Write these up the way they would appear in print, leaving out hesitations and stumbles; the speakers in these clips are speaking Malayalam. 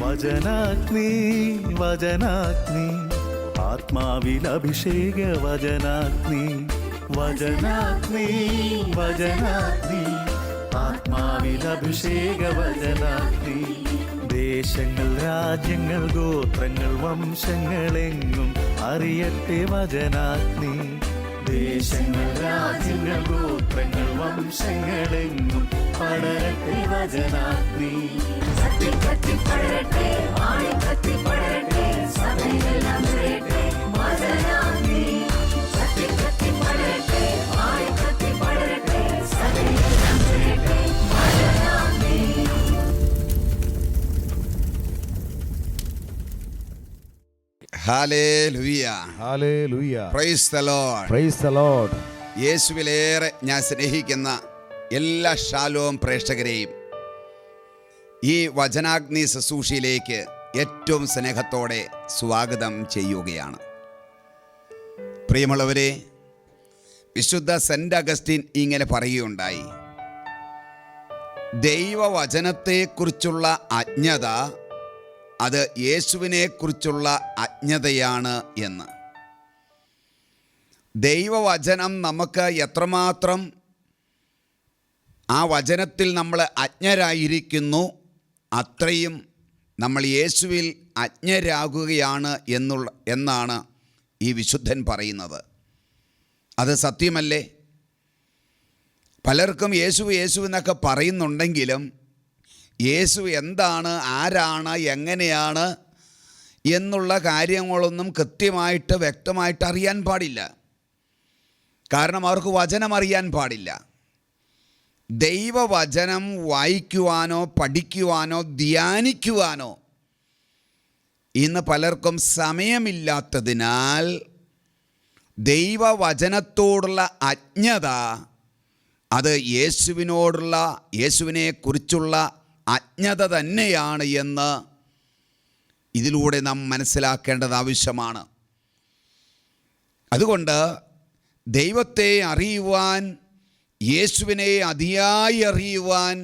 വചനാഗ്നി വചനാഗ്നി ആത്മാവിൽ അഭിഷേക വചനാഗ്നി വചനാഗ്നി വചനാഗ്നി ആത്മാവിൽ അഭിഷേക വചനാഗ്നി ദേശങ്ങൾ രാജ്യങ്ങൾ ഗോത്രങ്ങൾ വംശങ്ങളെങ്ങും അറിയട്ടെ വചനാഗ്നി ദേശങ്ങൾ രാജ്യങ്ങൾ ഗോത്രങ്ങൾ വംശങ്ങളെങ്ങും പടരട്ടെ വചനാഗ്നി ഹല്ലേലൂയ ഹല്ലേലൂയ praise the Lord praise the Lord. യേശുവിലേറെ ഞാൻ സ്നേഹിക്കുന്ന എല്ലാ ഷാലോം പ്രേക്ഷകരെയും ഈ വചനാഗ്നി ശുശ്രൂഷയിലേക്ക് ഏറ്റവും സ്നേഹത്തോടെ സ്വാഗതം ചെയ്യുകയാണ്. പ്രിയമുള്ളവരെ, വിശുദ്ധ സെന്റ് അഗസ്റ്റിൻ ഇങ്ങനെ പറയുകയുണ്ടായി, ദൈവവചനത്തെക്കുറിച്ചുള്ള അജ്ഞത അത് യേശുവിനെക്കുറിച്ചുള്ള അജ്ഞതയാണ് എന്ന്. ദൈവവചനം നമുക്ക് എത്രമാത്രം ആ വചനത്തിൽ നമ്മൾ അജ്ഞരായിരിക്കുന്നു, അത്രയും നമ്മൾ യേശുവിൽ അജ്ഞരാകുകയാണ് എന്നാണ് ഈ വിശുദ്ധൻ പറയുന്നത്. അത് സത്യമല്ലേ? പലർക്കും യേശു യേശു എന്നൊക്കെ പറയുന്നുണ്ടെങ്കിലും യേശു എന്താണ്, ആരാണ്, എങ്ങനെയാണ് എന്നുള്ള കാര്യങ്ങളൊന്നും കൃത്യമായിട്ട് വ്യക്തമായിട്ട് അറിയാൻ പാടില്ല. കാരണം അവർക്ക് വചനം അറിയാൻ പാടില്ല. ദൈവവചനം വായിക്കുവാനോ പഠിക്കുവാനോ ധ്യാനിക്കുവാനോ ഇന്ന് പലർക്കും സമയമില്ലാത്തതിനാൽ ദൈവവചനത്തോടുള്ള അജ്ഞത അത് യേശുവിനെക്കുറിച്ചുള്ള അജ്ഞത തന്നെയാണ് എന്ന് ഇതിലൂടെ നാം മനസ്സിലാക്കേണ്ടത് ആവശ്യമാണ്. അതുകൊണ്ട് ദൈവത്തെ അറിയുവാൻ, യേശുവിനെ അതിയായി അറിയുവാൻ,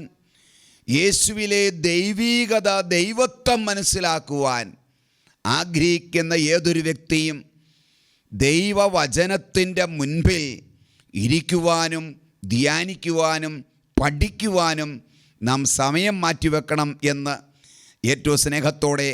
യേശുവിലെ ദൈവീകത, ദൈവത്വം മനസ്സിലാക്കുവാൻ ആഗ്രഹിക്കുന്ന ഏതൊരു വ്യക്തിയും ദൈവവചനത്തിൻ്റെ മുൻപിൽ ഇരിക്കുവാനും ധ്യാനിക്കുവാനും പഠിക്കുവാനും നാം സമയം മാറ്റിവെക്കണം എന്ന് ഏറ്റവും സ്നേഹത്തോടെ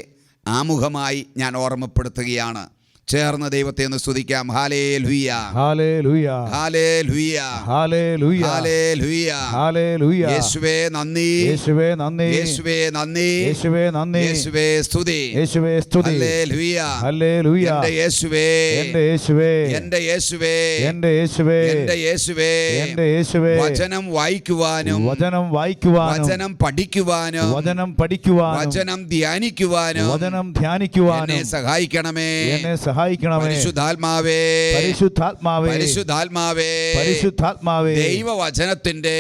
ആമുഖമായി ഞാൻ ഓർമ്മപ്പെടുത്തുകയാണ്. ചേർന്ന് ദൈവത്തെ ഒന്ന് സ്തുതിക്കാം. ഹല്ലേലൂയ ഹല്ലേലൂയ ഹല്ലേലൂയ ഹല്ലേലൂയ ഹല്ലേലൂയ ഹല്ലേലൂയ. യേശുവേ നന്ദി, യേശുവേ നന്ദി, യേശുവേ നന്ദി, യേശുവേ നന്ദി, യേശുവേ സ്തുതി, യേശുവേ സ്തുതി. Hallelujah hallelujah. എൻ്റെ യേശുവേ, എൻ്റെ യേശുവേ, എൻ്റെ യേശുവേ, എൻ്റെ യേശുവേ, എൻ്റെ യേശുവേ, എൻ്റെ യേശുവേ. വചനം വായിക്കുവാനും വചനം വായിക്കുവാനും വചനം പഠിക്കുവാനും വചനം പഠിക്കുവാനും വചനം ധ്യാനിക്കുവാനും വചനം ധ്യാനിക്കുവാനും എന്നെ സഹായിക്കണമേ. എന്നെ സഹായിക്കണമേ. പരിശുദ്ധാത്മാവേ, പരിശുദ്ധാത്മാവേ, പരിശുദ്ധാത്മാവേ, പരിശുദ്ധാത്മാവേ, ദൈവവചനത്തിന്റെ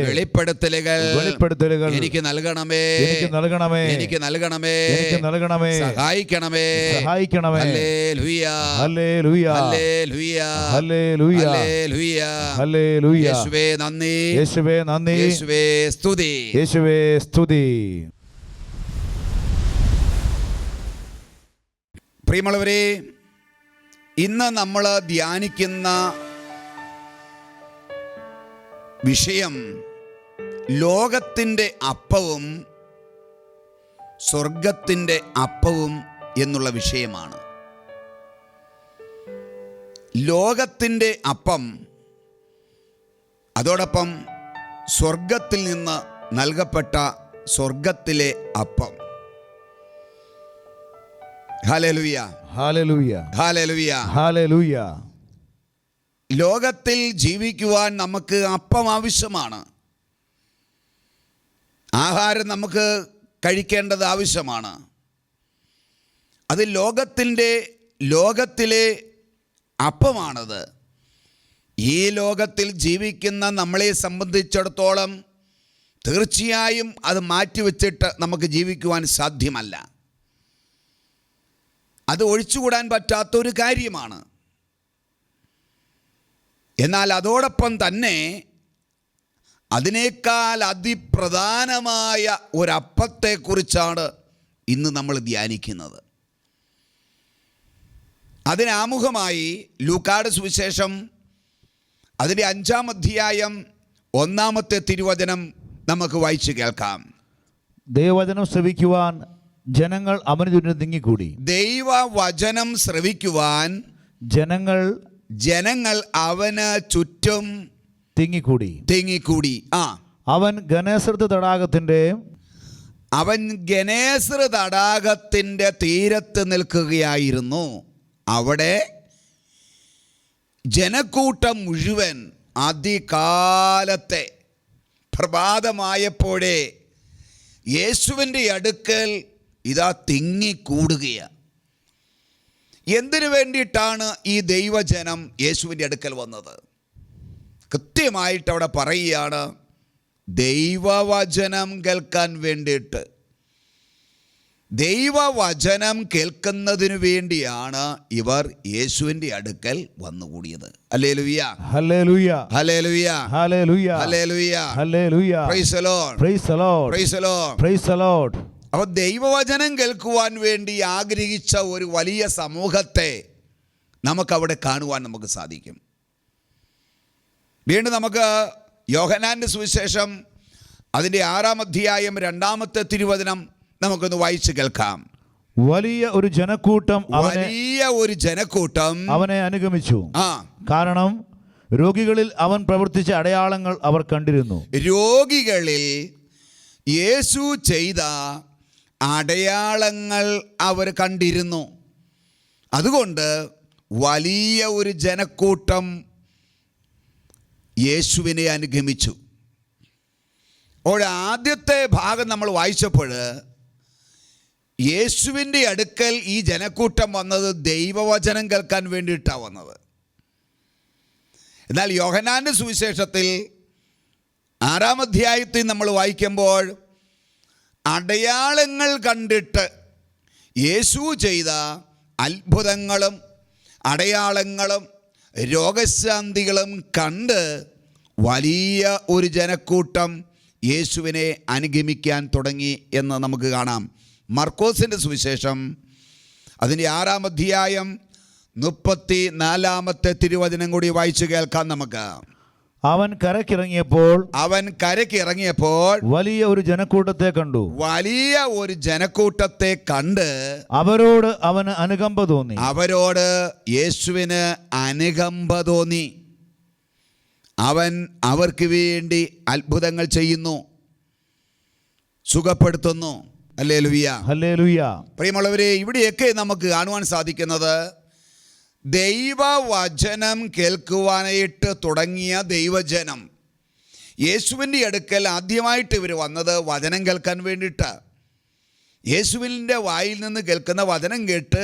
വെളിപ്പെടുത്തലുകൾ എനിക്ക് നൽകണമേ, എനിക്ക് നൽകണമേ, എനിക്ക് നൽകണമേ, എനിക്ക് നൽകണമേ, സഹായിക്കണമേ, സഹായിക്കണമേ. ഹല്ലേലൂയ ഹല്ലേലൂയ ഹല്ലേലൂയ ഹല്ലേലൂയ ഹല്ലേലൂയ ഹല്ലേലൂയ. യേശുവേ നന്ദി, യേശുവേ നന്ദി, യേശുവേ സ്തുതി, യേശുവേ സ്തുതി. പ്രിയമുള്ളവരെ, ഇന്ന് നമ്മൾ ധ്യാനിക്കുന്ന വിഷയം ലോകത്തിൻ്റെ അപ്പവും സ്വർഗത്തിൻ്റെ അപ്പവും എന്നുള്ള വിഷയമാണ്. ലോകത്തിൻ്റെ അപ്പം, അതോടൊപ്പം സ്വർഗത്തിൽ നിന്ന് നൽകപ്പെട്ട സ്വർഗത്തിലെ അപ്പം. ഹല്ലേലൂയ ഹല്ലേലൂയ ഹല്ലേലൂയ ഹല്ലേലൂയ. ലോകത്തിൽ ജീവിക്കുവാൻ നമുക്ക് അപ്പം ആവശ്യമാണ്. ആഹാരം നമുക്ക് കഴിക്കേണ്ടത് ആവശ്യമാണ്. അത് ലോകത്തിലെ അപ്പമാണത്. ഈ ലോകത്തിൽ ജീവിക്കുന്ന നമ്മളെ സംബന്ധിച്ചിടത്തോളം തീർച്ചയായും അത് മാറ്റിവെച്ചിട്ട് നമുക്ക് ജീവിക്കുവാൻ സാധ്യമല്ല. അത് ഒഴിച്ചുകൂടാൻ പറ്റാത്തൊരു കാര്യമാണ്. എന്നാൽ അതോടൊപ്പം തന്നെ അതിനേക്കാൾ അതിപ്രധാനമായ ഒരപ്പത്തെക്കുറിച്ചാണ് ഇന്ന് നമ്മൾ ധ്യാനിക്കുന്നത്. അതിനാമുഖമായി ലൂക്കായുടെ സുവിശേഷം അതിൻ്റെ 5-ാം അധ്യായം 1-ാമത്തെ തിരുവചനം നമുക്ക് വായിച്ചു കേൾക്കാം. ദൈവവചനം ശ്രവിക്കുവാൻ ജനങ്ങൾ അവന് ചുറ്റും തിങ്ങിക്കൂടി. ദൈവവചനം ശ്രവിക്കുവാൻ ജനങ്ങൾ അവന് ചുറ്റും തിങ്ങിക്കൂടി. അവൻ ഗനേസരത്ത് തടാകത്തിൻ്റെ തീരത്ത് നിൽക്കുകയായിരുന്നു. അവിടെ ജനക്കൂട്ടം മുഴുവൻ അതികാലത്തെ പ്രഭാതമായപ്പോഴേ യേശുവിൻ്റെ അടുക്കൽ ഇതാ തിങ്ങിക്കൂടുകയാണ്. എന്തിനു വേണ്ടിയിട്ടാണ് ഈ ദൈവജനം യേശുവിൻ്റെ അടുക്കൽ വന്നത്? കൃത്യമായിട്ട് അവിടെ പറയുകയാണ്, ദൈവവചനം കേൾക്കാൻ വേണ്ടിയിട്ട്. ദൈവവചനം കേൾക്കുന്നതിനു വേണ്ടിയാണ് ഇവർ യേശുവിൻ്റെ അടുക്കൽ വന്നുകൂടിയത്. ഹല്ലേലൂയ, ഹല്ലേലൂയ, ഹല്ലേലൂയ, ഹല്ലേലൂയ, ഹല്ലേലൂയ, ഹല്ലേലൂയ. Praise the Lord, praise the Lord, praise the Lord, praise the Lord. അപ്പോൾ ദൈവവചനം കേൾക്കുവാൻ വേണ്ടി ആഗ്രഹിച്ച ഒരു വലിയ സമൂഹത്തെ നമുക്കവിടെ കാണുവാൻ നമുക്ക് സാധിക്കും. വീണ്ടും നമുക്ക് യോഹന്നാന്റെ സുവിശേഷം അതിൻ്റെ 6-ാം അധ്യായം 2-ാമത്തെ തിരുവചനം നമുക്കൊന്ന് വായിച്ചു കേൾക്കാം. വലിയ ഒരു ജനക്കൂട്ടം അവനെ അനുഗമിച്ചു. കാരണം രോഗികളിൽ അവൻ പ്രവർത്തിച്ച അടയാളങ്ങൾ അവർ കണ്ടിരുന്നു. രോഗികളിൽ യേശു ചെയ്ത അടയാളങ്ങൾ അവർ കണ്ടിരുന്നു. അതുകൊണ്ട് വലിയ ഒരു ജനക്കൂട്ടം യേശുവിനെ അനുഗമിച്ചു. ആദ്യത്തെ ഭാഗം നമ്മൾ വായിച്ചപ്പോൾ യേശുവിൻ്റെ അടുക്കൽ ഈ ജനക്കൂട്ടം വന്നത് ദൈവവചനം കേൾക്കാൻ വേണ്ടിയിട്ടാണ് വന്നത്. എന്നാൽ യോഹന്നാന്റെ സുവിശേഷത്തിൽ 6-ാം അധ്യായത്തിൽ നമ്മൾ വായിക്കുമ്പോൾ അടയാളങ്ങൾ കണ്ടിട്ട് യേശു ചെയ്ത അത്ഭുതങ്ങളും അടയാളങ്ങളും രോഗശാന്തികളും കണ്ട് വലിയ ഒരു ജനക്കൂട്ടം യേശുവിനെ അനുഗമിക്കാൻ തുടങ്ങി എന്ന് നമുക്ക് കാണാം. മർക്കോസിൻ്റെ സുവിശേഷം അതിൻ്റെ 6-ാം അധ്യായം 34-ാമത്തെ തിരുവചനം കൂടി വായിച്ചു കേൾക്കാം നമുക്ക്. അവൻ കരക്കിറങ്ങിയപ്പോൾ വലിയ ഒരു ജനക്കൂട്ടത്തെ കണ്ട് അവരോട് അവന് അനുകമ്പ തോന്നി. അവരോട് യേശുവിന് അനുകമ്പ തോന്നി. അവൻ അവർക്ക് വേണ്ടി അത്ഭുതങ്ങൾ ചെയ്യുന്നു, സുഖപ്പെടുത്തുന്നു. Hallelujah, hallelujah. പ്രിയമുള്ളവരെ, ഇവിടെയൊക്കെ നമുക്ക് കാണുവാൻ സാധിക്കുന്നത് ദൈവവചനം കേൾക്കുവാനായിട്ട് തുടങ്ങിയ ദൈവജനം യേശുവിൻ്റെ അടുക്കൽ ആദ്യമായിട്ട് ഇവർ വന്നത് വചനം കേൾക്കാൻ വേണ്ടിയിട്ട്. യേശുവിൻ്റെ വായിൽ നിന്ന് കേൾക്കുന്ന വചനം കേട്ട്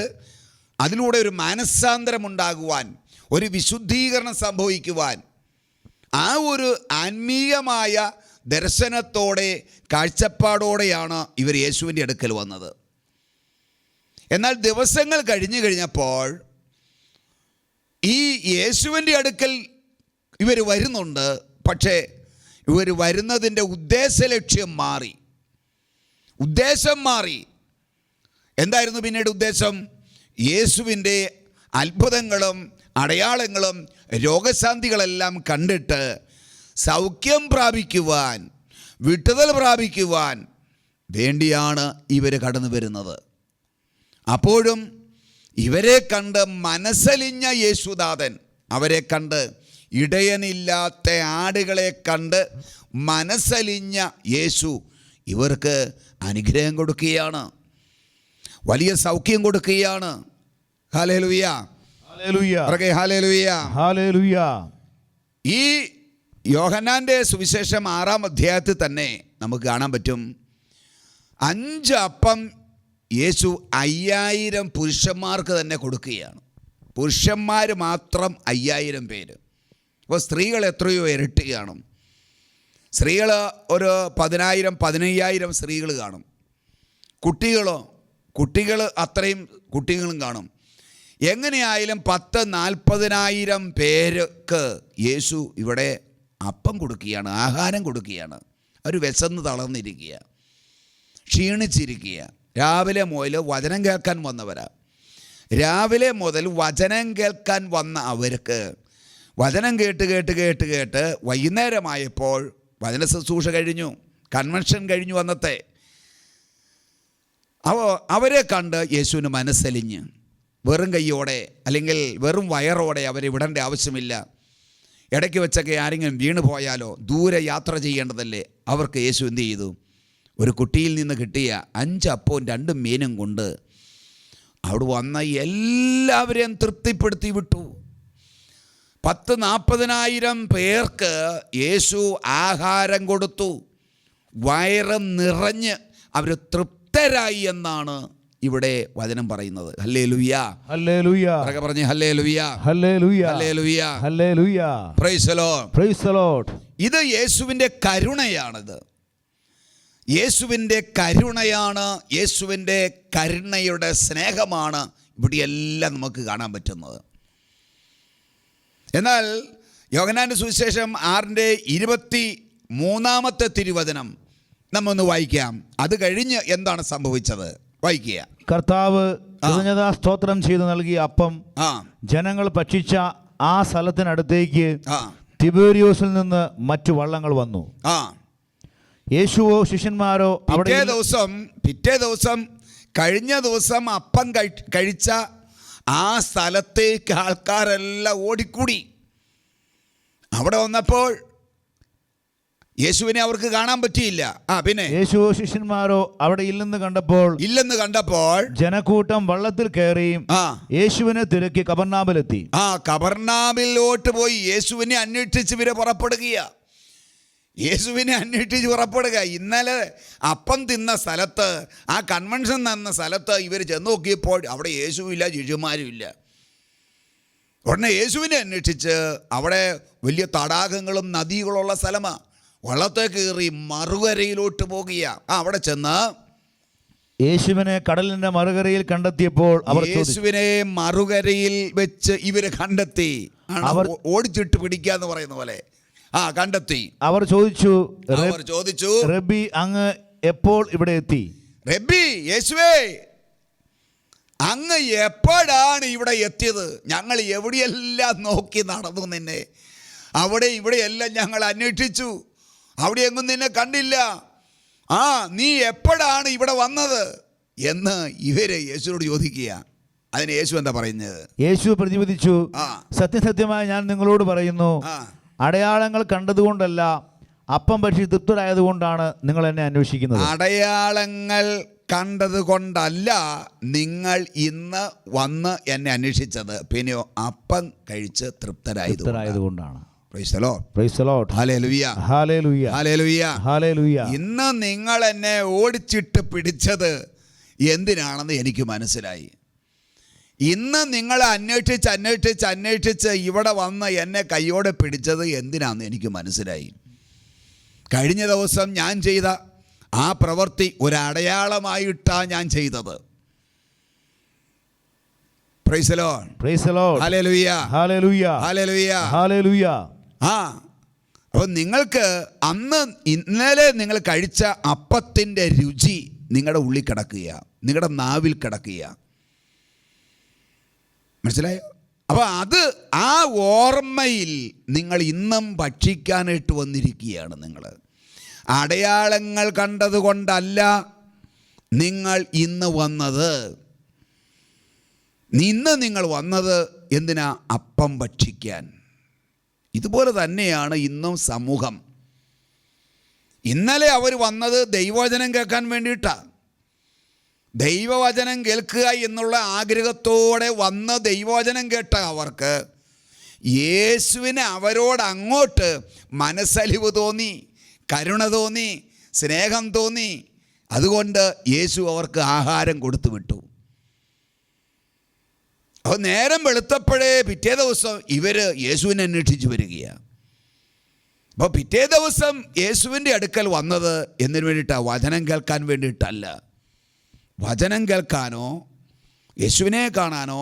അതിലൂടെ ഒരു മാനസാന്തരം ഉണ്ടാകുവാൻ, ഒരു വിശുദ്ധീകരണം സംഭവിക്കുവാൻ, ആ ഒരു ആത്മീയമായ ദർശനത്തോടെ കാഴ്ചപ്പാടോടെയാണ് ഇവർ യേശുവിൻ്റെ അടുക്കൽ വന്നത്. എന്നാൽ ദിവസങ്ങൾ കഴിഞ്ഞപ്പോൾ ഈ യേശുവിൻ്റെ അടുക്കൽ ഇവർ വരുന്നുണ്ട്. പക്ഷേ ഇവർ വരുന്നതിൻ്റെ ഉദ്ദേശം മാറി. എന്തായിരുന്നു പിന്നീട് ഉദ്ദേശം? യേശുവിൻ്റെ അത്ഭുതങ്ങളും അടയാളങ്ങളും രോഗശാന്തികളെല്ലാം കണ്ടിട്ട് സൗഖ്യം പ്രാപിക്കുവാൻ, വിടുതൽ പ്രാപിക്കുവാൻ വേണ്ടിയാണ് ഇവർ കടന്നു വരുന്നത്. അപ്പോഴും ഇവരെ കണ്ട് മനസ്സലിഞ്ഞ യേശുദാതൻ, അവരെ കണ്ട് ഇടയനില്ലാത്ത ആടുകളെ കണ്ട് മനസ്സലിഞ്ഞ യേശു ഇവർക്ക് അനുഗ്രഹം കൊടുക്കുകയാണ്, വലിയ സൗഖ്യം കൊടുക്കുകയാണ്. ഹല്ലേലൂയ, ഹല്ലേലൂയ, ഹല്ലേലൂയ, ഹല്ലേലൂയ. ഈ യോഹന്നാന്റെ സുവിശേഷം 6-ാം അധ്യായത്തിൽ തന്നെ നമുക്ക് കാണാൻ പറ്റും. 5 അപ്പം യേശു 5000 പുരുഷന്മാർക്ക് തന്നെ കൊടുക്കുകയാണ്. പുരുഷന്മാർ മാത്രം 5000 പേര്. അപ്പോൾ സ്ത്രീകൾ എത്രയോ ഇരട്ടി കാണും. സ്ത്രീകൾ ഒരു 10000-15000 സ്ത്രീകൾ കാണും. കുട്ടികൾ അത്രയും കുട്ടികളും കാണും. എങ്ങനെയായാലും 10,000-40,000 പേർക്ക് യേശു ഇവിടെ അപ്പം കൊടുക്കുകയാണ്, ആഹാരം കൊടുക്കുകയാണ്. അവർ വിശന്ന് തളർന്നിരിക്കുക, ക്ഷീണിച്ചിരിക്കുക. രാവിലെ മുതൽ വചനം കേൾക്കാൻ വന്നവരാ. രാവിലെ മുതൽ വചനം കേൾക്കാൻ വന്ന അവർക്ക് വചനം കേട്ട് കേട്ട് കേട്ട് കേട്ട് വൈകുന്നേരമായപ്പോൾ വചന ശുശ്രൂഷ കഴിഞ്ഞു, കൺവെൻഷൻ കഴിഞ്ഞു വന്നത്തെ. അവരെ കണ്ട് യേശുവിന് മനസ്സലിഞ്ഞ് വെറും കൈയോടെ അല്ലെങ്കിൽ വെറും വയറോടെ അവരെ വിടേണ്ട ആവശ്യമില്ല. ഇടയ്ക്ക് വെച്ചൊക്കെ ആരെങ്കിലും വീണു പോയാലോ, ദൂരെ യാത്ര ചെയ്യേണ്ടതല്ലേ. അവർക്ക് യേശു എന്ത് ചെയ്തു? ഒരു കുട്ടിയിൽ നിന്ന് കിട്ടിയ 5 അപ്പവും 2 മീനും കൊണ്ട് അവിടെ വന്ന എല്ലാവരെയും തൃപ്തിപ്പെടുത്തി വിട്ടു. 40,000 പേർക്ക് യേശു ആഹാരം കൊടുത്തു. വയറ് നിറഞ്ഞ് അവർ തൃപ്തരായി എന്നാണ് ഇവിടെ വചനം പറയുന്നത്. ഹല്ലേലൂയ, ഹല്ലേലൂയ. പറഞ്ഞേ ഹല്ലേലൂയ, ഹല്ലേലൂയ, ഹല്ലേലൂയ, ഹല്ലേലൂയ. Praise the Lord, praise the Lord. ഇത് യേശുവിൻ്റെ കരുണയാണിത്. യേശുവിൻ്റെ കരുണയാണ്, യേശുവിൻ്റെ കരുണയുടെ സ്നേഹമാണ് ഇവിടെയെല്ലാം നമുക്ക് കാണാൻ പറ്റുന്നത്. എന്നാൽ യോഹന്നാന്റെ സുവിശേഷം 6:23 തിരുവചനം നമ്മൊന്ന് വായിക്കാം. അത് കഴിഞ്ഞ് എന്താണ് സംഭവിച്ചത് വായിക്കുക. കർത്താവ് കൃതജ്ഞതാ സ്തോത്രം ചെയ്ത് നൽകിയ അപ്പം ജനങ്ങൾ ഭക്ഷിച്ച ആ സ്ഥലത്തിനടുത്തേക്ക് തിബേരിയോസിൽ നിന്ന് മറ്റു വള്ളങ്ങൾ വന്നു. യേശുവോ ശിഷ്യന്മാരോ പിറ്റേ ദിവസം കഴിഞ്ഞ ദിവസം അപ്പം കഴിച്ച ആ സ്ഥലത്തേക്ക് ആൾക്കാരെല്ലാം ഓടിക്കൂടി. അവിടെ വന്നപ്പോൾ യേശുവിനെ അവർക്ക് കാണാൻ പറ്റിയില്ല. പിന്നെ യേശുവോ ശിഷ്യന്മാരോ അവിടെ ഇല്ലെന്ന് കണ്ടപ്പോൾ ജനക്കൂട്ടം വള്ളത്തിൽ കയറിയും യേശുവിനെ തിരക്കി കബർനാമിലെത്തി. കബർനാമിലോട്ട് പോയി യേശുവിനെ അന്വേഷിച്ച് ഇവരെ പുറപ്പെടുക. ഇന്നലെ അപ്പം തിന്ന സ്ഥലത്ത്, ആ കൺവെൻഷൻ നടന്ന സ്ഥലത്ത് ഇവർ ചെന്ന് നോക്കിയപ്പോൾ അവിടെ യേശുവില്ല, ശിഷ്യന്മാരുമില്ല. ഉടനെ യേശുവിനെ അന്വേഷിച്ച് അവിടെ വലിയ തടാകങ്ങളും നദികളുള്ള സ്ഥലമാണ്. വള്ളത്തെ കയറി മറുകരയിലോട്ട് പോകുക. അവിടെ ചെന്ന് യേശുവിനെ കടലിന്റെ മറുകരയിൽ കണ്ടെത്തിയപ്പോൾ യേശുവിനെ മറുകരയിൽ വെച്ച് ഇവര് കണ്ടെത്തി. ഓടിച്ചിട്ട് പിടിക്കാന്ന് പറയുന്ന പോലെ കണ്ടെത്തി. അവർ ചോദിച്ചു, റബ്ബി, അങ്ങ് എപ്പോൾ ഇവിടെ എത്തി? റബ്ബി, യേശുവേ, അങ്ങ് എപ്പോഴാണ് ഇവിടെ എത്തിയത്? ഞങ്ങൾ എവിടെയെല്ലാം നോക്കി നടന്നു നിന്നെ. അവിടെ ഇവിടെയെല്ലാം ഞങ്ങൾ അന്വേഷിച്ചു, അവിടെ എങ്ങും നിന്നെ കണ്ടില്ല. നീ എപ്പോഴാണ് ഇവിടെ വന്നത് എന്ന് ഇവര് യേശുവോട് ചോദിക്കുക. അതിന് യേശു എന്താ പറയുന്നത്? യേശു പ്രതിവദിച്ചു, സത്യസത്യമായി ഞാൻ നിങ്ങളോട് പറയുന്നു, അടയാളങ്ങൾ കണ്ടതുകൊണ്ടല്ല, അപ്പം ഭക്ഷിച്ച് തൃപ്തരായതുകൊണ്ടാണ് നിങ്ങൾ എന്നെ അന്വേഷിക്കുന്നത്. അടയാളങ്ങൾ കണ്ടതുകൊണ്ടല്ല നിങ്ങൾ ഇന്ന് വന്ന് എന്നെ അന്വേഷിച്ചത്, പിന്നെയോ അപ്പം കഴിച്ച് തൃപ്തരായതുകൊണ്ടാണ്. ഇന്ന് നിങ്ങൾ എന്നെ ഓടിച്ചിട്ട് പിടിച്ചത് എന്തിനാണെന്ന് എനിക്ക് മനസ്സിലായി. ഇന്ന് നിങ്ങൾ അന്വേഷിച്ച് ഇവിടെ വന്ന് എന്നെ കൈയോടെ പിടിച്ചത് എന്തിനാണെന്ന് എനിക്ക് മനസ്സിലായി. കഴിഞ്ഞ ദിവസം ഞാൻ ചെയ്ത ആ പ്രവൃത്തി ഒരടയാളമായിട്ടാണ് ഞാൻ ചെയ്തത്. Price the Lord, praise the Lord, ഹല്ലേലൂയ, ഹല്ലേലൂയ, ഹല്ലേലൂയ, ഹല്ലേലൂയ. അപ്പോൾ നിങ്ങൾക്ക് ഇന്നലെ നിങ്ങൾ കഴിച്ച അപ്പത്തിൻ്റെ രുചി നിങ്ങളുടെ ഉള്ളിൽ കിടക്കുക, നിങ്ങളുടെ നാവിൽ കിടക്കുക. മനസ്സിലായോ? അപ്പോൾ ആ ഓർമ്മയിൽ നിങ്ങൾ ഇന്നും ഭക്ഷിക്കാനായിട്ട് വന്നിരിക്കുകയാണ്. നിങ്ങൾ അടയാളങ്ങൾ കണ്ടതുകൊണ്ടല്ല നിങ്ങൾ ഇന്ന് വന്നത്. നിങ്ങൾ വന്നത് എന്തിനാ? അപ്പം ഭക്ഷിക്കാൻ. ഇതുപോലെ തന്നെയാണ് ഇന്നും സമൂഹം. ഇന്നലെ അവർ വന്നത് ദൈവവചനം കേൾക്കാൻ വേണ്ടിയിട്ടാണ്. ദൈവവചനം കേൾക്കുക എന്നുള്ള ആഗ്രഹത്തോടെ വന്ന് ദൈവവചനം കേട്ട അവർക്ക് യേശുവിന് അവരോട് അങ്ങോട്ട് മനസ്സലിവ് തോന്നി, കരുണ തോന്നി, സ്നേഹം തോന്നി. അതുകൊണ്ട് യേശു അവർക്ക് ആഹാരം കൊടുത്തു വിട്ടു. അപ്പോൾ നേരം വെളുത്തപ്പോഴേ പിറ്റേ ദിവസം ഇവർ യേശുവിനെ അന്വേഷിച്ച് വരികയാണ്. അപ്പോൾ പിറ്റേ ദിവസം യേശുവിൻ്റെ അടുക്കൽ വന്നത് എന്തിനു വേണ്ടിയിട്ടാണ്? വചനം കേൾക്കാൻ വേണ്ടിയിട്ടല്ല. വചനം കേൾക്കാനോ യേശുവിനെ കാണാനോ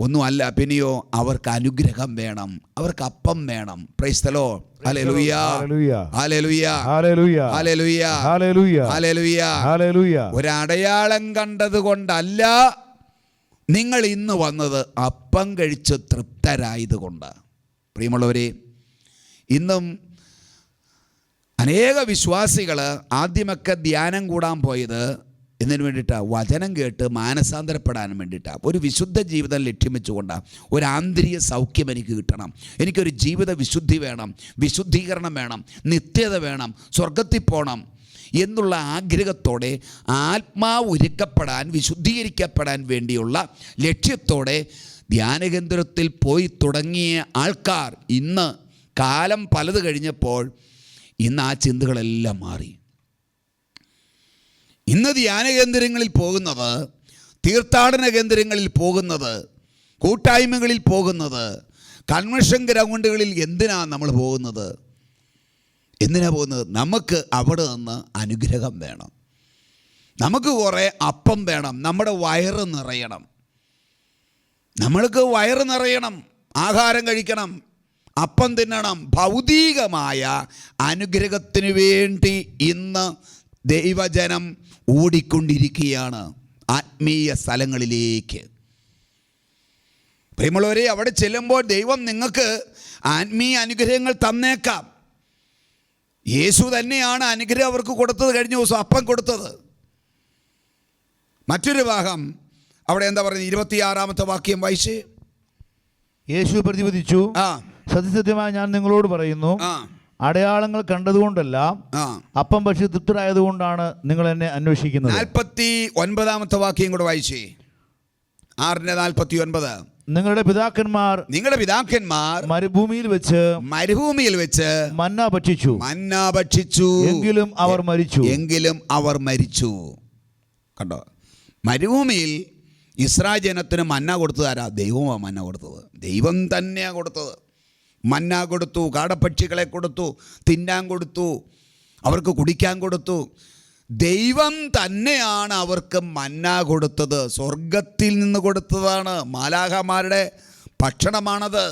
ഒന്നുമല്ല, പിന്നെയോ അവർക്ക് അനുഗ്രഹം വേണം, അവർക്ക് അപ്പം വേണം. Praise the Lord. ഹല്ലേലൂയ, ഹല്ലേലൂയ, ഹല്ലേലൂയ, ഹല്ലേലൂയ, ഹല്ലേലൂയ, ഹല്ലേലൂയ, ഹല്ലേലൂയ. ഒരടയാളം കണ്ടത് കൊണ്ടല്ല നിങ്ങൾ ഇന്ന് വന്നത്, അപ്പം കഴിച്ച് തൃപ്തരായതുകൊണ്ട്. പ്രിയമുള്ളവരെ, ഇന്നും അനേക വിശ്വാസികൾ ആദ്യമൊക്കെ ധ്യാനം കൂടാൻ പോയത് എന്നതിന് വേണ്ടിയിട്ടാണ്, വചനം കേട്ട് മാനസാന്തരപ്പെടാൻ വേണ്ടിയിട്ടാണ്, ഒരു വിശുദ്ധ ജീവിതം ലക്ഷ്യം വെച്ചുകൊണ്ടാണ്. ഒരു ആന്തരിക സൗഖ്യം എനിക്ക് കിട്ടണം, എനിക്കൊരു ജീവിത വിശുദ്ധി വേണം, വിശുദ്ധീകരണം വേണം, നിത്യത വേണം, സ്വർഗത്തിൽ പോകണം എന്നുള്ള ആഗ്രഹത്തോടെ, ആത്മാവ് ഒരുക്കപ്പെടാൻ, വിശുദ്ധീകരിക്കപ്പെടാൻ വേണ്ടിയുള്ള ലക്ഷ്യത്തോടെ ധ്യാനകേന്ദ്രത്തിൽ പോയി തുടങ്ങിയ ആൾക്കാർ ഇന്ന് കാലം പലത് കഴിഞ്ഞപ്പോൾ ഇന്ന് ആ ചിന്തകളെല്ലാം മാറി. ഇന്ന് ധ്യാനകേന്ദ്രങ്ങളിൽ പോകുന്നത്, തീർത്ഥാടന കേന്ദ്രങ്ങളിൽ പോകുന്നത്, കൂട്ടായ്മകളിൽ പോകുന്നത്, കൺവെൻഷൻ ഗ്രൗണ്ടുകളിൽ എന്തിനാണ് നമ്മൾ പോകുന്നത്? എന്തിനാണ് പോകുന്നത്? നമുക്ക് അവിടെ നിന്ന് അനുഗ്രഹം വേണം, നമുക്ക് കുറേ അപ്പം വേണം, നമ്മുടെ വയറ് നിറയണം. നമ്മൾക്ക് വയറ് നിറയണം, ആഹാരം കഴിക്കണം, അപ്പം തിന്നണം. ഭൗതികമായ അനുഗ്രഹത്തിന് വേണ്ടി ഇന്ന് ദൈവജനം ഓടിക്കൊണ്ടിരിക്കുകയാണ് ആത്മീയ സ്ഥലങ്ങളിലേക്ക്. പ്രിയമുള്ളവരെ, അവിടെ ചെല്ലുമ്പോൾ ദൈവം നിങ്ങൾക്ക് ആത്മീയ അനുഗ്രഹങ്ങൾ തന്നേക്കാം. യേശു തന്നെയാണ് അനുഗ്രഹം അവർക്ക് കൊടുത്തത്. കഴിഞ്ഞ ദിവസം അപ്പം കൊടുത്തത്. മറ്റൊരു ഭാഗം അവിടെ എന്താ പറയുന്നത്? 26-ാമത്തെ വാക്യം വായിച്ച്. യേശു പ്രതിപദിച്ചു, സത്യസത്യമായി ഞാൻ നിങ്ങളോട് പറയുന്നു, അടയാളങ്ങൾ കണ്ടതുകൊണ്ടല്ല, അപ്പം പക്ഷി തൃപ്തരായതുകൊണ്ടാണ് നിങ്ങൾ എന്നെ അന്വേഷിക്കുന്നത്. 49-ാമത്തെ വാക്യം കൂടെ വായിച്ചേ. 6:49. നിങ്ങളുടെ പിതാക്കന്മാർ മരുഭൂമിയിൽ വെച്ച് മന്ന ഭക്ഷിച്ചു, എങ്കിലും അവർ മരിച്ചു. കണ്ടോ? മരുഭൂമിയിൽ ഇസ്രായേൽ ജനത്തിന് മന്ന കൊടുത്തത് ആരാ? ദൈവമാണ് മന്ന കൊടുത്തത്. ദൈവം തന്നെയാണ് കൊടുത്തത്. മന്ന കൊടുത്തു, കാടപ്പക്ഷികളെ കൊടുത്തു, തിന്നാൻ കൊടുത്തു, അവർക്ക് കുടിക്കാൻ കൊടുത്തു. ദൈവം തന്നെയാണ് അവർക്ക് മന്ന കൊടുത്തത്. സ്വർഗത്തിൽ നിന്ന് കൊടുത്തതാണ്, മാലാഖമാരുടെ ഭക്ഷണമാണത്.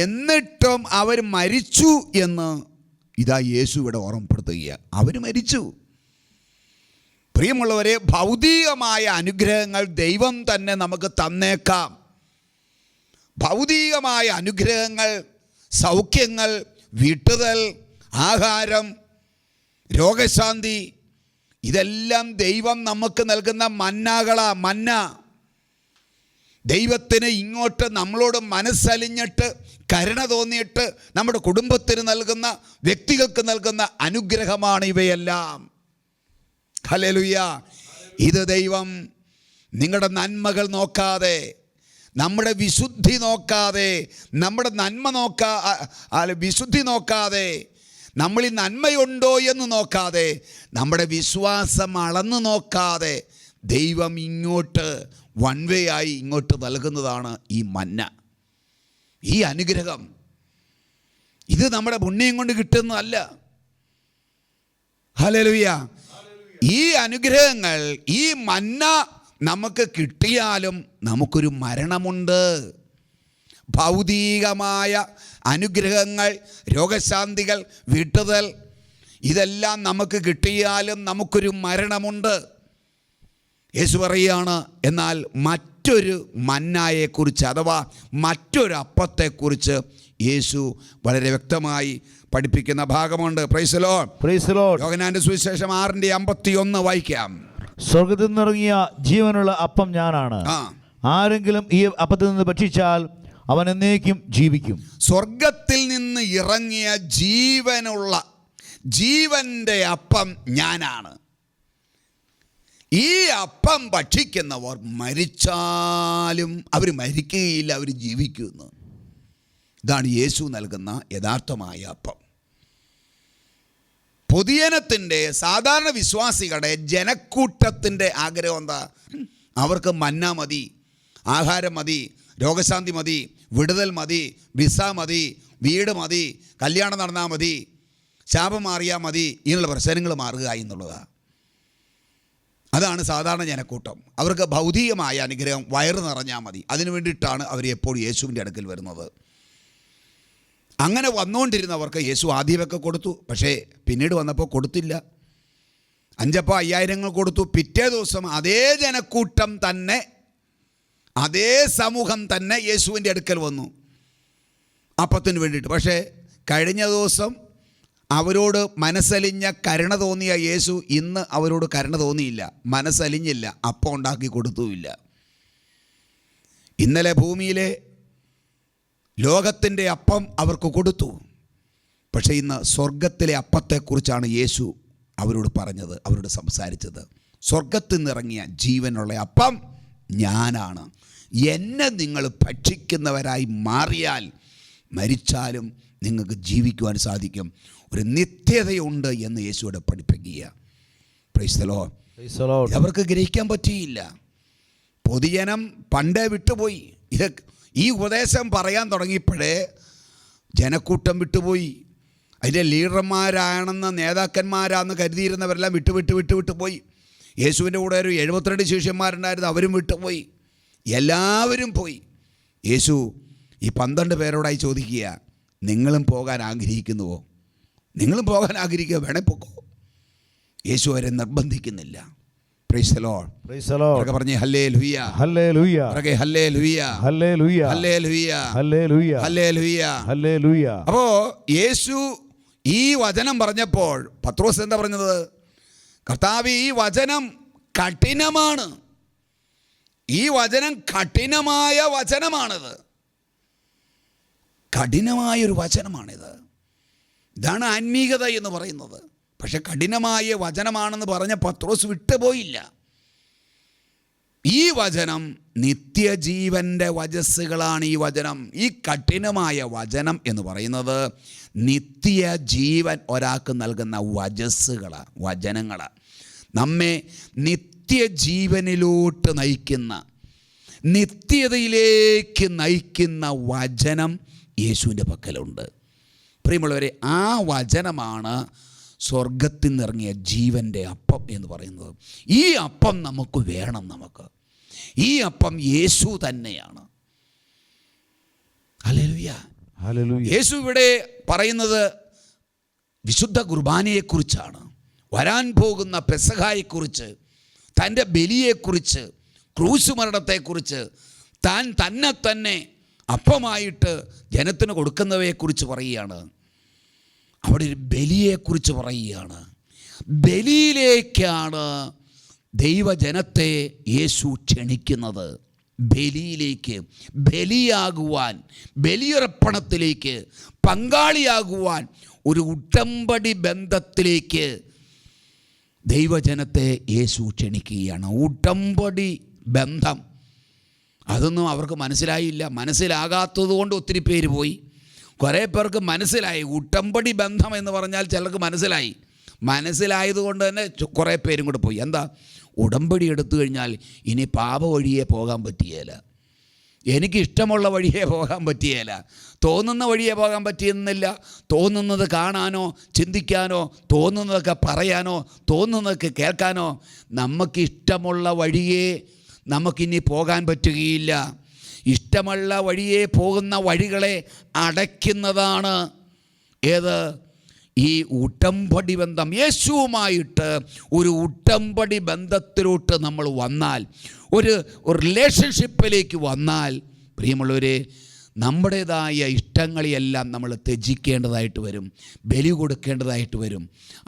എന്നിട്ടും അവർ മരിച്ചു എന്ന് ഇതാ യേശു ഇവിടെ ഓർമ്മപ്പെടുത്തുകയാണ്. അവർ മരിച്ചു. പ്രിയമുള്ളവരെ, ഭൗതികമായ അനുഗ്രഹങ്ങൾ ദൈവം തന്നെ നമുക്ക് തന്നേക്കാം. ഭൗതികമായ അനുഗ്രഹങ്ങൾ, സൗഖ്യങ്ങൾ, വിടുതൽ, ആഹാരം, രോഗശാന്തി, ഇതെല്ലാം ദൈവം നമുക്ക് നൽകുന്ന മന്ന. ദൈവത്തിന് ഇങ്ങോട്ട് നമ്മളോട് മനസ്സലിഞ്ഞിട്ട്, കരുണ തോന്നിയിട്ട് നമ്മുടെ കുടുംബത്തിന് നൽകുന്ന, വ്യക്തികൾക്ക് നൽകുന്ന അനുഗ്രഹമാണ് ഇവയെല്ലാം. ഹല്ലേലൂയ. ഇത് ദൈവം നിങ്ങളുടെ നന്മകൾ നോക്കാതെ, നമ്മുടെ വിശുദ്ധി നോക്കാതെ, നമ്മുടെ നന്മ വിശുദ്ധി നോക്കാതെ, നമ്മളിൽ നന്മയുണ്ടോ എന്ന് നോക്കാതെ, നമ്മുടെ വിശ്വാസം അളന്നു നോക്കാതെ ദൈവം ഇങ്ങോട്ട് വൺ വേ ആയി ഇങ്ങോട്ട് നൽകുന്നതാണ് ഈ മന്ന, ഈ അനുഗ്രഹം. ഇത് നമ്മുടെ പുണ്യം കൊണ്ട് കിട്ടുന്നതല്ല. ഹല്ലേലൂയ. ഈ അനുഗ്രഹങ്ങൾ, ഈ മന്ന നമുക്ക് കിട്ടിയാലും നമുക്കൊരു മരണമുണ്ട്. ഭൗതികമായ അനുഗ്രഹങ്ങൾ, രോഗശാന്തികൾ, വിടുതൽ, ഇതെല്ലാം നമുക്ക് കിട്ടിയാലും നമുക്കൊരു മരണമുണ്ട്. യേശു പറയുകയാണ്, എന്നാൽ മറ്റൊരു മന്നായെക്കുറിച്ച്, അഥവാ മറ്റൊരു അപ്പത്തെക്കുറിച്ച് യേശു വളരെ വ്യക്തമായി പഠിപ്പിക്കുന്ന ഭാഗമുണ്ട്. Price the Lord, praise the Lord. യോഹന്നാന്റെ സുവിശേഷം 6:51 വായിക്കാം. സ്വർഗ്ഗത്തിൽ നിന്നിറങ്ങിയ ജീവനുള്ള അപ്പം ഞാനാണ്. ആരെങ്കിലും ഈ അപ്പത്തിൽ നിന്ന് ഭക്ഷിച്ചാൽ അവൻ എന്നേക്കും ജീവിക്കും. സ്വർഗത്തിൽ നിന്ന് ഇറങ്ങിയ ജീവന്റെ അപ്പം ഞാനാണ്. ഈ അപ്പം ഭക്ഷിക്കുന്നവർ മരിച്ചാലും അവർ മരിക്കുകയില്ല, അവർ ജീവിക്കുന്നു. ഇതാണ് യേശു നൽകുന്ന യഥാർത്ഥമായ അപ്പം. പൊതുജനത്തിൻ്റെ, സാധാരണ വിശ്വാസികളുടെ ജനക്കൂട്ടത്തിൻ്റെ ആഗ്രഹം എന്താ? അവർക്ക് മന്ന മതി, ആഹാരം മതി, രോഗശാന്തി മതി, വിടുതൽ മതി, വിസ മതി, വീട് മതി, കല്യാണം നടന്നാൽ മതി, ശാപം മാറിയാൽ മതി, ഇങ്ങനെയുള്ള പ്രശ്നങ്ങൾ മാറുക എന്നുള്ളതാണ്. അതാണ് സാധാരണ ജനക്കൂട്ടം. അവർക്ക് ഭൗതികമായ അനുഗ്രഹം വയറ് നിറഞ്ഞാൽ മതി. അതിനു വേണ്ടിയിട്ടാണ് അവർ എപ്പോഴും യേശുവിൻ്റെ അടുക്കൽ വരുന്നത്. അങ്ങനെ വന്നുകൊണ്ടിരുന്നവർക്ക് യേശു ആദ്യമൊക്കെ കൊടുത്തു, പക്ഷേ പിന്നീട് വന്നപ്പോൾ കൊടുത്തില്ല. 5 അപ്പം 5000 കൊടുത്തു. പിറ്റേ ദിവസം അതേ ജനക്കൂട്ടം തന്നെ, അതേ സമൂഹം തന്നെ യേശുവിൻ്റെ അടുക്കൽ വന്നു അപ്പത്തിന് വേണ്ടിയിട്ട്. പക്ഷേ കഴിഞ്ഞ ദിവസം അവരോട് മനസ്സലിഞ്ഞ കരുണ തോന്നിയ യേശു ഇന്ന് അവരോട് കരുണ തോന്നിയില്ല, മനസ്സലിഞ്ഞില്ല, അപ്പം ഉണ്ടാക്കി കൊടുത്തുമില്ല. ഇന്നലെ ഭൂമിയിലെ ലോകത്തിൻ്റെ അപ്പം അവർക്ക് കൊടുത്തു, പക്ഷേ ഇന്ന് സ്വർഗത്തിലെ അപ്പത്തെക്കുറിച്ചാണ് യേശു അവരോട് പറഞ്ഞത്, അവരോട് സംസാരിച്ചത്. സ്വർഗത്തിൽ നിന്നിറങ്ങിയ ജീവനുള്ള അപ്പം ഞാനാണ്. എന്നെ നിങ്ങൾ ഭക്ഷിക്കുന്നവരായി മാറിയാൽ മരിച്ചാലും നിങ്ങൾക്ക് ജീവിക്കുവാൻ സാധിക്കും. ഒരു നിത്യതയുണ്ട് എന്ന് യേശുവിടെ പഠിപ്പിക്കുക. Price the Lord. അവർക്ക് ഗ്രഹിക്കാൻ പറ്റിയില്ല. പൊതുജനം പണ്ടേ വിട്ടുപോയി. ഈ ഉപദേശം പറയാൻ തുടങ്ങിയപ്പോഴേ ജനക്കൂട്ടം വിട്ടുപോയി. അതിൻ്റെ ലീഡർമാരാണെന്ന്, നേതാക്കന്മാരാണെന്ന് കരുതിയിരുന്നവരെല്ലാം വിട്ടു പോയി. യേശുവിൻ്റെ കൂടെ ഒരു 72 ശിഷ്യന്മാരുണ്ടായിരുന്നു, അവരും വിട്ടുപോയി. എല്ലാവരും പോയി. യേശു ഈ 12 പേരോടായി ചോദിക്കുക, നിങ്ങളും പോകാൻ ആഗ്രഹിക്കുന്നുവോ? നിങ്ങളും പോകാൻ ആഗ്രഹിക്കുക, വേണേ പോക്കോ. യേശു അവരെ നിർബന്ധിക്കുന്നില്ല. Praise the Lord. Praise the Lord. പറഞ്ഞേ ഹല്ലേലൂയ, ഹല്ലേലൂയ, ഹല്ലേലൂയ, ഹല്ലേലൂയ, ഹല്ലേലൂയ, ഹല്ലേലൂയ, ഹല്ലേലൂയ, ഹല്ലേലൂയ. അപ്പോൾ യേശു ഈ വചനം പറഞ്ഞപ്പോൾ പത്രോസ് എന്താ പറഞ്ഞത്? കർത്താവ്, ഈ വചനം കഠിനമാണ്. ഈ വചനം കഠിനമായ വചനമാണിത്. കഠിനമായൊരു വചനമാണിത്. ഇതാണ് ആത്മീകത എന്ന് പറയുന്നത്. പക്ഷെ കഠിനമായ വചനമാണെന്ന് പറഞ്ഞ പത്രോസ് വിട്ടുപോയില്ല. ഈ വചനം നിത്യജീവൻ്റെ വചസ്സുകളാണ്. ഈ വചനം, ഈ കഠിനമായ വചനം എന്ന് പറയുന്നത് നിത്യജീവൻ ഒരാൾക്ക് നൽകുന്ന വചസ്സുകളാണ്, വചനങ്ങളാണ്. നമ്മെ നിത്യജീവനിലോട്ട് നയിക്കുന്ന, നിത്യതയിലേക്ക് നയിക്കുന്ന വചനം യേശുവിൻ്റെ പക്കലുണ്ട്. പ്രിയമുള്ളവരെ, ആ വചനമാണ് സ്വർഗത്തിൽ നിന്നിറങ്ങിയ ജീവൻ്റെ അപ്പം എന്ന് പറയുന്നത്. ഈ അപ്പം നമുക്ക് വേണം. ഈ അപ്പം യേശു തന്നെയാണ്. Hallelujah, hallelujah. യേശു ഇവിടെ പറയുന്നത് വിശുദ്ധ കുർബാനയെക്കുറിച്ചാണ്, വരാൻ പോകുന്ന പെസഹായെക്കുറിച്ച്, തൻ്റെ ബലിയെക്കുറിച്ച്, ക്രൂശ് മരണത്തെക്കുറിച്ച്, താൻ തന്നെ അപ്പമായിട്ട് ജനത്തിന് കൊടുക്കുന്നവയെക്കുറിച്ച് പറയുകയാണ്. അവിടെ ഒരു ബലിയെക്കുറിച്ച് പറയുകയാണ്. ബലിയിലേക്കാണ് ദൈവജനത്തെ യേശു ക്ഷണിക്കുന്നത്. ബലിയിലേക്ക്, ബലിയാകുവാൻ, ബലിയർപ്പണത്തിലേക്ക് പങ്കാളിയാകുവാൻ, ഒരു ഉടമ്പടി ബന്ധത്തിലേക്ക് ദൈവജനത്തെ യേശു ക്ഷണിക്കുകയാണ്. ഉടമ്പടി ബന്ധം, അതൊന്നും അവർക്ക് മനസ്സിലായില്ല. മനസ്സിലാകാത്തത് കൊണ്ട് ഒത്തിരി പേര് പോയി. കുറേ പേർക്ക് മനസ്സിലായി. ഉടമ്പടി ബന്ധം എന്ന് പറഞ്ഞാൽ ചിലർക്ക് മനസ്സിലായതുകൊണ്ട് തന്നെ കുറേ പേരും കൂടെ പോയി. എന്താ? ഉടമ്പടി എടുത്തു കഴിഞ്ഞാൽ ഇനി പാപ വഴിയേ പോകാൻ പറ്റിയേല, എനിക്കിഷ്ടമുള്ള വഴിയേ പോകാൻ പറ്റിയേല, തോന്നുന്ന വഴിയേ പോകാൻ പറ്റിയെന്നില്ല. തോന്നുന്നത് കാണാനോ ചിന്തിക്കാനോ, തോന്നുന്നതൊക്കെ പറയാനോ, തോന്നുന്നതൊക്കെ കേൾക്കാനോ നമുക്കിഷ്ടമുള്ള വഴിയേ നമുക്കിനി പോകാൻ പറ്റുകയില്ല. ഇഷ്ടമുള്ള വഴിയേ പോകുന്ന വഴികളെ അടയ്ക്കുന്നതാണ് ഏത്? ഈ ഉടമ്പടി ബന്ധം. യേശുവുമായിട്ട് ഒരു ഉടമ്പടി ബന്ധത്തിലോട്ട് നമ്മൾ വന്നാൽ, ഒരു റിലേഷൻഷിപ്പിലേക്ക് വന്നാൽ, പ്രിയമുള്ളവരെ, നമ്മുടേതായ ഇഷ്ടങ്ങളെയെല്ലാം നമ്മൾ ത്യജിക്കേണ്ടതായിട്ട് വരും, ബലി കൊടുക്കേണ്ടതായിട്ട് വരും.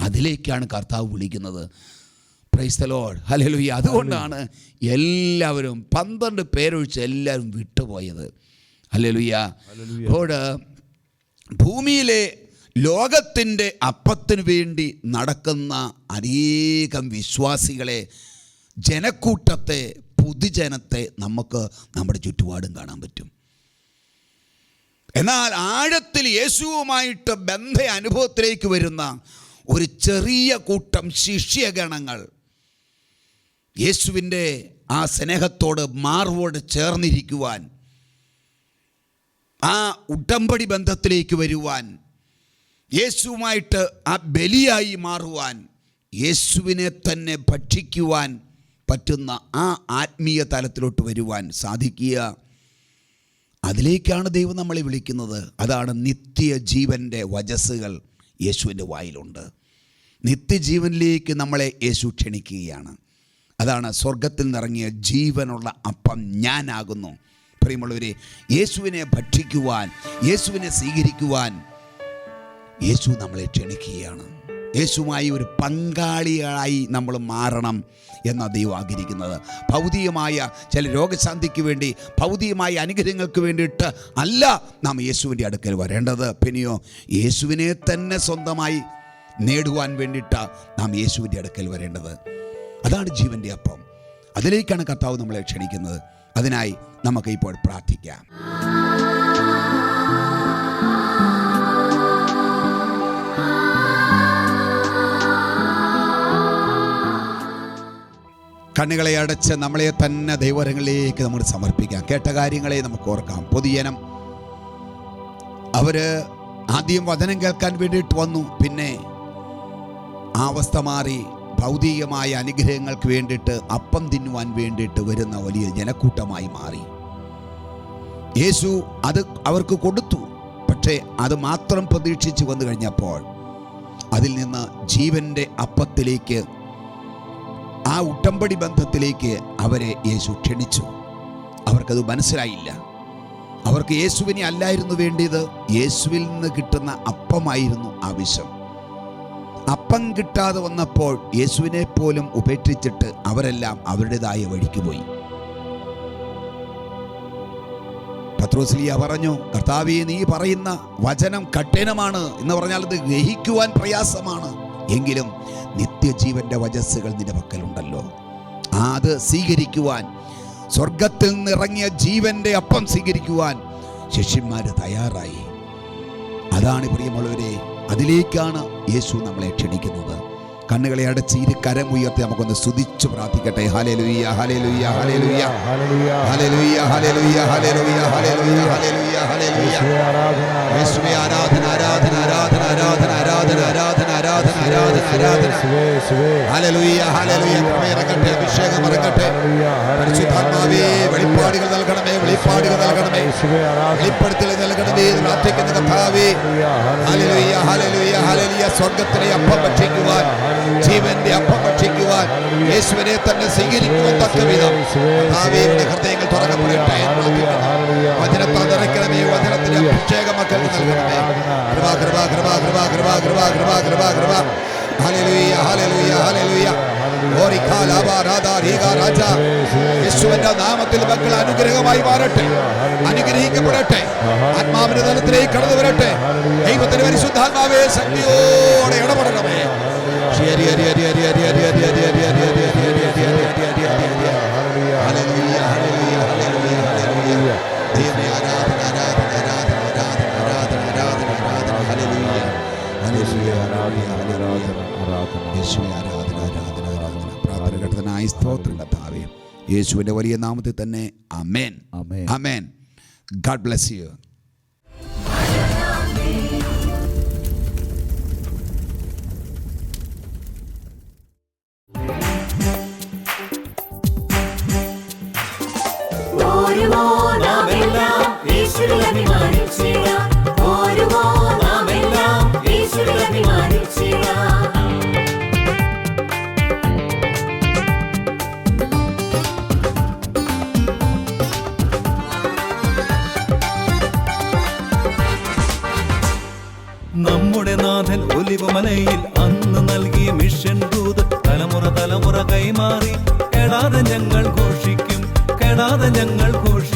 അതിലേക്കാണ് കർത്താവ് വിളിക്കുന്നത്. Price the Lord, hallelujah. അതുകൊണ്ടാണ് എല്ലാവരും 12 പേരൊഴിച്ച് എല്ലാവരും വിട്ടുപോയത്. ഹല്ലേലൂയ. അപ്പോൾ ഭൂമിയിലെ ലോകത്തിൻ്റെ അപ്പത്തിന് വേണ്ടി നടക്കുന്ന അനേകം വിശ്വാസികളെ, ജനക്കൂട്ടത്തെ, പൊതുജനത്തെ നമുക്ക് നമ്മുടെ ചുറ്റുപാടും കാണാൻ പറ്റും. എന്നാൽ ആഴത്തിൽ യേശുവുമായിട്ട് ബന്ധ അനുഭവത്തിലേക്ക് വരുന്ന ഒരു ചെറിയ കൂട്ടം ശിഷ്യഗണങ്ങൾ യേശുവിൻ്റെ ആ സ്നേഹത്തോട് മാർവോട് ചേർന്നിരിക്കുവാൻ, ആ ഉടമ്പടി ബന്ധത്തിലേക്ക് വരുവാൻ, യേശുവുമായിട്ട് ആ ബലിയായി മാറുവാൻ, യേശുവിനെ തന്നെ ഭക്ഷിക്കുവാൻ പറ്റുന്ന ആ ആത്മീയ തലത്തിലോട്ട് വരുവാൻ സാധിക്കുക. അതിലേക്കാണ് ദൈവം നമ്മളെ വിളിക്കുന്നത്. അതാണ് നിത്യജീവൻ്റെ വചസ്സുകൾ യേശുവിൻ്റെ വായിലുണ്ട്. നിത്യജീവനിലേക്ക് നമ്മളെ യേശു ക്ഷണിക്കുകയാണ്. അതാണ് സ്വർഗത്തിൽ നിന്നിറങ്ങിയ ജീവനുള്ള അപ്പം ഞാനാകുന്നു. പ്രിയമുള്ളവരെ, യേശുവിനെ ഭക്ഷിക്കുവാൻ, യേശുവിനെ സ്വീകരിക്കുവാൻ യേശു നമ്മളെ ക്ഷണിക്കുകയാണ്. യേശുവുമായി ഒരു പങ്കാളിയായി നമ്മൾ മാറണം എന്നാണ് ദൈവം ആഗ്രഹിക്കുന്നത്. ഭൗതികമായ ചില രോഗശാന്തിക്ക് വേണ്ടി, ഭൗതികമായ അനുഗ്രഹങ്ങൾക്ക് വേണ്ടിയിട്ട് അല്ല നാം യേശുവിൻ്റെ അടുക്കൽ വരേണ്ടത്. പിന്നെയോ യേശുവിനെ തന്നെ സ്വന്തമായി നേടുവാൻ വേണ്ടിയിട്ടാണ് നാം യേശുവിൻ്റെ അടുക്കൽ വരേണ്ടത്. അതാണ് ജീവൻ്റെ അപ്പം. അതിലേക്കാണ് കർത്താവ് നമ്മളെ ക്ഷണിക്കുന്നത്. അതിനായി നമുക്ക് ഇപ്പോൾ പ്രാർത്ഥിക്കാം. കണ്ണുകളെ അടച്ച് നമ്മളെ തന്നെ ദൈവങ്ങളിലേക്ക് നമ്മൾ സമർപ്പിക്കാം. കേട്ട കാര്യങ്ങളെ നമുക്ക് ഓർക്കാം. പൊതുജനം അവർ ആദ്യം വചനം കേൾക്കാൻ വേണ്ടിയിട്ട് വന്നു. പിന്നെ ആ അവസ്ഥ മാറി ഭൗതികമായ അനുഗ്രഹങ്ങൾക്ക് വേണ്ടിയിട്ട്, അപ്പം തിന്നുവാൻ വേണ്ടിയിട്ട് വരുന്ന വലിയ ജനക്കൂട്ടമായി മാറി. യേശു അത് അവർക്ക് കൊടുത്തു. പക്ഷേ അത് മാത്രം പ്രതീക്ഷിച്ച് വന്നു കഴിഞ്ഞപ്പോൾ അതിൽ നിന്ന് ജീവൻ്റെ അപ്പത്തിലേക്ക്, ആ ഉടമ്പടി ബന്ധത്തിലേക്ക് അവരെ യേശു ക്ഷണിച്ചു. അവർക്കത് മനസ്സിലായില്ല. അവർക്ക് യേശുവിനെ അല്ലായിരുന്നു വേണ്ടിയത്, യേശുവിൽ നിന്ന് കിട്ടുന്ന അപ്പമായിരുന്നു ആവശ്യം. അപ്പം കിട്ടാതെ വന്നപ്പോൾ യേശുവിനെ പോലും ഉപേക്ഷിച്ചിട്ട് അവരെല്ലാം അവരുടേതായ വഴിക്ക് പോയി. പത്രോസ്ലിയ പറഞ്ഞു, കർത്താവേ, നീ പറയുന്ന വചനം കഠിനമാണ് എന്ന് പറഞ്ഞാൽ അത് ഗ്രഹിക്കുവാൻ പ്രയാസമാണ്. എങ്കിലും നിത്യജീവന്റെ വചസ്സുകൾ നിന്റെ പക്കലുണ്ടല്ലോ, അത് സ്വീകരിക്കുവാൻ, സ്വർഗത്തിൽ നിന്നിറങ്ങിയ ജീവന്റെ അപ്പം സ്വീകരിക്കുവാൻ ശിഷ്യന്മാർ തയ്യാറായി. അതാണ് പ്രിയമുള്ളവരെ, അതിലേക്കാണ് യേശു നമ്മളെ ക്ഷണിക്കുന്നത്. കണ്ണുകളെ അടച്ച് ഇരു കരം ഉയർത്തി നമുക്കൊന്ന് സ്തുതിച്ച് പ്രാർത്ഥിക്കട്ടെ. ഹല്ലേലൂയ, ഹല്ലേലൂയ, ഹല്ലേലൂയ, ഹല്ലേലൂയ, ഹല്ലേലൂയ, ഹല്ലേലൂയ, ഹല്ലേലൂയ, ഹല്ലേലൂയ, ഹല്ലേലൂയ. യേശുവേ ആരാധന, ആരാധന, ആരാധന, ആരാധന, ആരാധന, ആരാധന, ആരാധന, ആരാധന, ആരാധന. Hallelujah, hallelujah. കൃപയിറങ്ങട്ടെ, അഭിഷേകം ഇറങ്ങട്ടെ. പരിശുദ്ധാത്മാവേ, വെളിപ്പാടുകൾ നൽകണമേ, വെളിപ്പാടുകൾ നൽകണമേ, വെളിപ്പെടുത്തൽ നൽകണമേ. പ്രാർത്ഥിക്കുന്ന കർത്താവേ, ഹല്ലേലൂയ, ഹല്ലേലൂയ, ഹല്ലേലൂയ. സ്വർഗ്ഗത്തിലെ അപ്പം ഭക്ഷിക്കുവാൻ, ജീവന്റെ അപ്പം ഭക്ഷിക്കുവാൻ, യേശുവിനെ തന്നെ സ്വീകരിക്കുവാൻ തക്കവിധം കർത്താവേ ഹൃദയങ്ങൾ തുറക്കപ്പെടട്ടെ. വചനത്താൽ നിറയ്ക്കണമേ, വചനത്തിന്റെ അഭിഷേകം മക്കൾക്ക് നൽകണമേ. കൃപ, കൃപ, കൃപ, കൃപ, കൃപ, കൃപ, കൃപ, കൃപ, കൃപ. ഹല്ലേലൂയ, ഹല്ലേലൂയ, ഹല്ലേലൂയ. യേശുവിന്റെ നാമത്തിൽ മക്കൾ അനുഗ്രഹമായി മാറട്ടെ, അനുഗ്രഹിക്കപ്പെടട്ടെ, ആത്മാവിന്റെ തലത്തിലേക്ക് കടന്നു വരട്ടെ. ദൈവത്തിന്റെ പരിശുദ്ധാത്മാവേ, ശക്തിയോടെ ഇടപെടണമേ. പ്രാർത്ഥനഘട്ടത്തിനായി സ്തോത്രം കർത്താവേ, യേശുവിന്റെ വലിയ നാമത്തിൽ തന്നെ. ആമേൻ, ആമേൻ. God bless you. നമ്മുടെ നാഥൻ ഒലിവുമലയിൽ അന്ന് നൽകിയ മിഷൻ ദൂത് തലമുറ തലമുറ കൈമാറി. കെടാതെ ഞങ്ങൾ ഘോഷിക്കും, കെടാതെ ഞങ്ങൾ ഘോഷിക്കും.